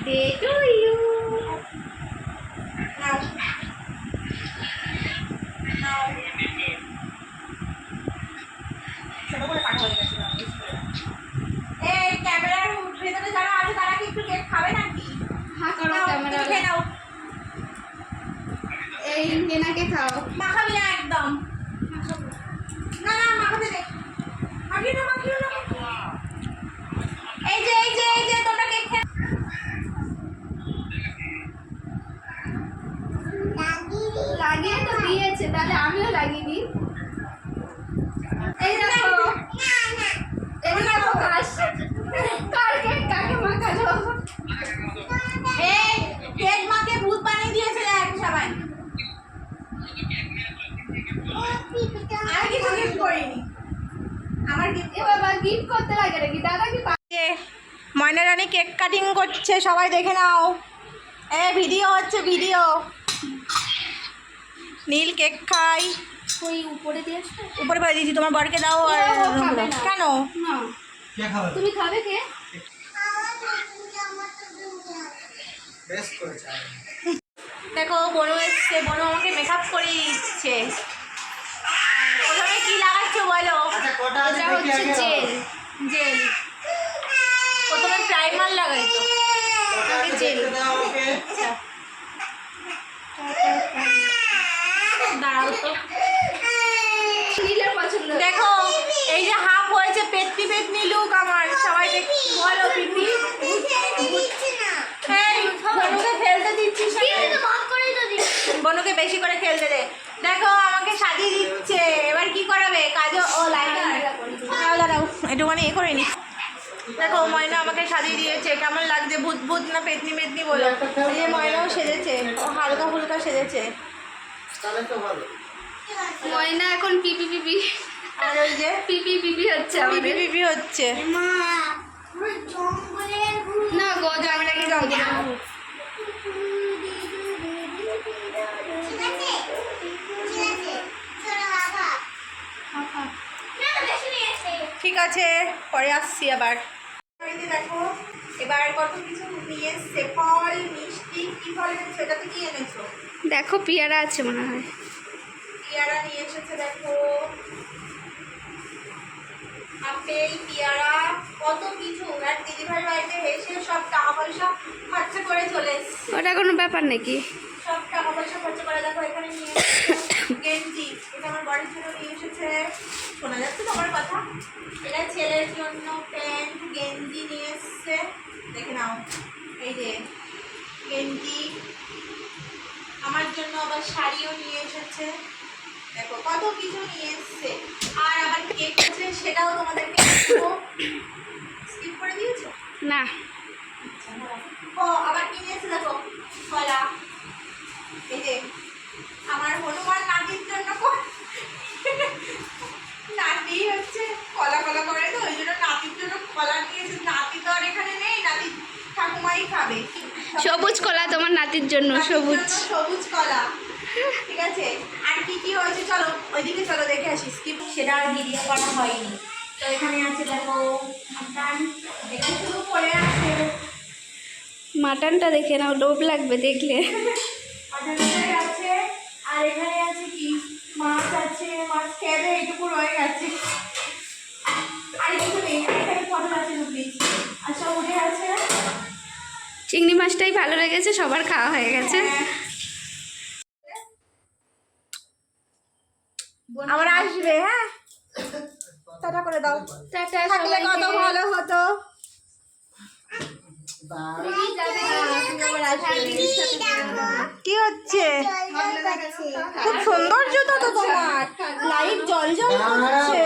birthday to you. Now. ছোট করে কাটা হয়ে গেছে। এই ক্যামেরার ভিতরে যারা আছে তারা কি একটু কেক খাবে নাকি? হ্যাঁ করো ক্যামেরা খেয়ে নাও। এই নেনাকে খাও। মাখাবি না একদম। না না মাখাতে দে। মাখিয়ে দাও মাখিয়ে দাও। এই যে তোমরা কেক খেয়ে লাগিয়ে তো দিয়েছে, তাহলে আমিও লাগিয়ে দিই। এই দেখো এই দেখো কার কেক কাকে মাখালো। এই কেক মাকে ভূত বানিয়ে দিয়েছে দেখ সবাই। আর কিছু গিফট করিনি। আমার গিফট বাবা গিফট করতে লাগে নাকি দাদা কি ময়না রানী কেক কাটিং করছে, সবাই দেখে নাও। ভিডিও হচ্ছে ভিডিও। নীল কেক খাই। ওই উপরে দিয়েছো? উপরে পরে দিয়েছি, তোমার বরকে দাও। আর কেন তুমি খাবে কে? দেখো বনু এসছে, বনু আমাকে মেকআপ করে দিচ্ছে। প্রথমে কি লাগাচ্ছ বলো? এটা হচ্ছে জেল। জেল প্রথমে প্রাইমার লাগাই তো জেল। দাঁড়াও তো। দেখো এই যে হাফ হয়েছে পেটনি পেটনি লুক আমার। সবাই বলো পিপি বনুকে ফেলতে দিচ্ছিস, বনুকে বেশি করে খেলতে দে। দেখো আমাকে সাজিয়ে দিচ্ছে, এবার কি করাবে কাজ? ও লাইটার দাঁড়াও একটুখানি এ করে নি। দেখো ময়না আমাকে সাজিয়ে দিয়েছে, কেমন লাগছে? ভূত ভূত না পেতনি পেতনি বলো। এই যে ময়নাও সেজেছে, ও হালকা ফুলকা সেজেছে। ময়না এখন পিপি পিপি, আর ওই যে পিপি পিপি হচ্ছে, পিপি পিপি হচ্ছে না গো। জামাটা কি জঙ্গলে ঠিক আছে, পরে আসছি আবার। দেখো এবার কত কিছু নিয়ে এসছে, ফল মিষ্টি। কি ফল এনেছো? এটাতে কি এনেছো? দেখো পেয়ারা আছে মনে হয়। পেয়ারা নিয়ে এসেছে দেখো, আপেল পেয়ারা কত কিছু। আর দিদিভাই বাড়িতে এসে সব টাকা পয়সা খরচা করে চলে এসছে। ওটা কোনো ব্যাপার নাকি? সব টাকা পয়সা খরচা করে। দেখো এখানে নিয়ে এসেছে গেঞ্জি, এটা আমার বাড়ির জন্য নিয়ে এসেছে। শোনা যাচ্ছে তোমার কথা? এটা ছেলের জন্য প্যান্ট গেঞ্জি নিয়ে এসছে, দেখে নাও। এই যে গেঞ্জি, আমার জন্য আবার শাড়িও নিয়ে এসেছে। দেখো কত কিছু নিয়ে এসছে। আর আবার কেক আছে, সেটাও তোমাদেরকে স্কিপ করে দিয়েছো না? ও আবার কি নিয়ে এসছে দেখো, কলা। এই যে আমার হনুমান নাতির জন্য নাতি হচ্ছে কলা কলা করে, তো ওই জন্য নাতির জন্য কলা নিয়েছে। নাতি তো আর এখানে নেই, নাতি ঠাকুমাই খাবে। সবুজ কলা তোমার নাতির জন্য, সবুজ সবুজ কলা। ঠিক আছে, আর কি কি হয়েছে চলো ওইদিকে চলো দেখে আসি। স্কিপ সেটা আর ভিডিও করা হয়নি। তো এখানে আছে দেখো মাটন, এটা শুধু পড়ে আছে। মাটনটা দেখে নাও, লোভ লাগবে দেখলে। মাটনটা আছে, আর এখানে আছে কি মাছ আছে, মাছ খেয়ে এইটুকু রয়ে গেছে। আর কিছু নেই, এখানে পটল আছে ঢুকলি। আর সব উঠে আছে। চিংড়ি মাছটাই ভালো লেগেছে, সবার খাওয়া হয়ে গেছে। আবার আসবে। হ্যাঁ টাটা করে দাও। টাটা, থাকলে কত ভালো হতো। কি হচ্ছে? খুব সুন্দর জুতো তো তোমার, লাইট জল জল করছে।